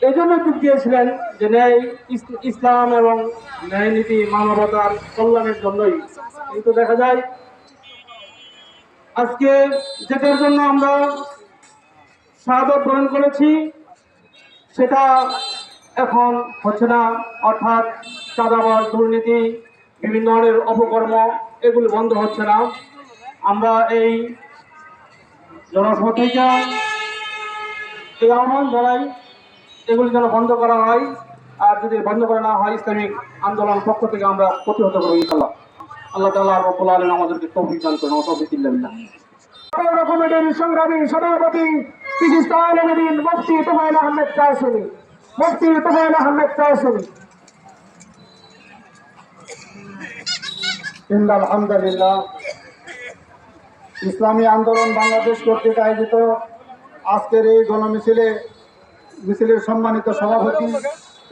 এই জন্য যোগ দিয়েছিলেন যে ন্যায় ইসলাম এবং ন্যায় নীতি মানবতার কল্যাণের জন্যই। কিন্তু দেখা যায় আজকে যেটার জন্য আমরা শাহাদত বরণ করেছি সেটা এখন হচ্ছে না, অর্থাৎ চাঁদাবাজ, দুর্নীতি, বিভিন্ন ধরনের অপকর্ম, এগুলো বন্ধ হচ্ছে না। আমরা এই জনসভা থেকে এই আহ্বান জানাই এগুলি যেন বন্ধ করা হয়, আর যদি বন্ধ করা না হয় ইসলামিক আন্দোলন পক্ষ থেকে আমরা প্রতিহত করবো ইনশাআল্লাহ। আল্লাহ তাআলা রব্বুল আলামিন আমাদেরকে তৌফিক দান করুন। তৌফিক ইল্লাল্লাহ। কমিটির সংগ্রামী সভাপতি বিশিষ্ট আলেমদ্বীন মুফতি তোফায়েল আহমেদ কায়েসী, মুফতি তোফায়েল আহমেদ কায়েসী। ইন্নাল হামদুলিল্লাহ, ইসলামী আন্দোলন বাংলাদেশ কর্তৃক আয়োজিত আজকের এই মিছিলের সম্মানিত সভাপতি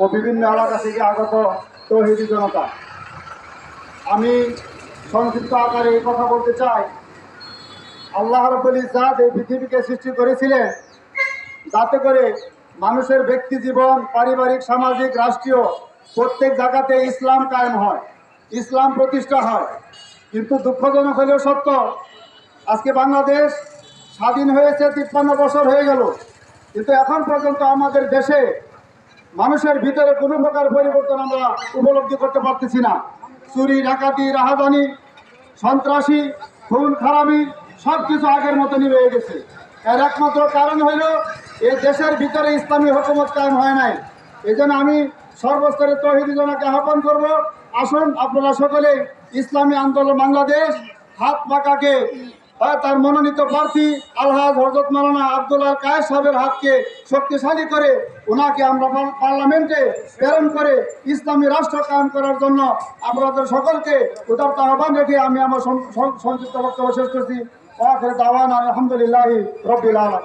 ও বিভিন্ন এলাকা থেকে আগত তৌহিদি জনতা, আমি সংক্ষিপ্ত আকারে এই কথা বলতে চাই। আল্লাহ রাব্বুল ইজ্জত এই পৃথিবীকে সৃষ্টি করেছিলেন যাতে করে মানুষের ব্যক্তি জীবন, পারিবারিক, সামাজিক, রাষ্ট্রীয় প্রত্যেক জায়গাতে ইসলাম কায়েম হয়, ইসলাম প্রতিষ্ঠা হয়। কিন্তু দুঃখজনক হলেও সত্য, আজকে বাংলাদেশ স্বাধীন হয়েছে 53 বছর হয়ে গেল, কিন্তু এখন পর্যন্ত আমাদের দেশে মানুষের ভিতরে কোনো প্রকার পরিবর্তন আমরা উপলব্ধি করতে পারতেছি না। চুরি, ডাকাতি, রাহাজানি, সন্ত্রাসী, খুন খারাপি সব কিছু আগের মতো নিভে গেছে। এর একমাত্র কারণ হইল এই দেশের ভিতরে ইসলামী হুকুমত কায়েম হয় নাই। এই জন্য আমি সর্বস্তরের তৌহিদি জনতাকে আহ্বান করব, আসুন আপনারা সকলে ইসলামী আন্দোলন বাংলাদেশ হাত পাকাকে তার মনোনীত প্রার্থী আলহাজ হযরত মাওলানা আব্দুল কায়েস সাহেবের হাতকে শক্তিশালী করে ওনাকে আমরা পার্লামেন্টে প্রেরণ করে ইসলামী রাষ্ট্র কায়েম করার জন্য আপনাদের সকলকে উদারতা আহ্বান রেখে আমি আমার সংক্ষিপ্ত বক্তব্য শেষ করছি। আখির দাওয়ানা আলহামদুলিল্লাহি রাব্বিল আলামিন।